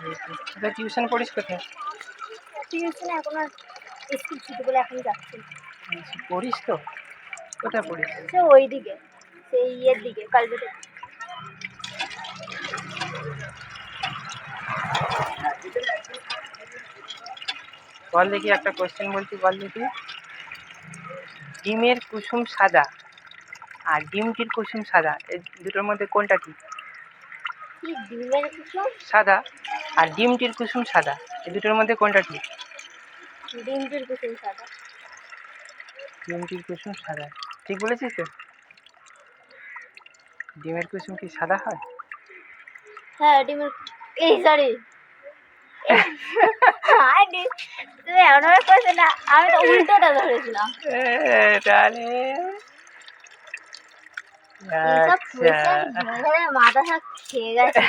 তুই টিউশন পড়িস কোথায়? টিউশন এখন আর স্কুল ছুটি বলে এখন যাচ্ছি। পড়িস তো? কোথায় পড়িস? সে ওই দিকে, সেই ইয়ের দিকে, কালবেটের। বল দেখি, একটা কোশ্চেন বলছি, বল দেখি। ডিমের কুসুম সাদা আর ডিমটির কুসুম সাদা, এই দুটোর মধ্যে কোনটা ঠিক? কি ডিমের কুসুম সাদা আর ডিমটির কুসুম সাদা, এই দুটোর মধ্যে কোনটা ঠিক? ডিমটির কুসুম সাদা। ডিমটির কুসুম সাদা, ঠিক বলেছিস তো? ডিমের কুসুম কি সাদা হয়? হ্যাঁ ডিমের, এই সরি তুমি এমনভাবে করছো না, আমি তো উল্টোটা ধরেছিলাম। এইসব আচ্ছা কোয়েশ্চেন ধরে ধরে মাথা সব খেয়ে গেছে।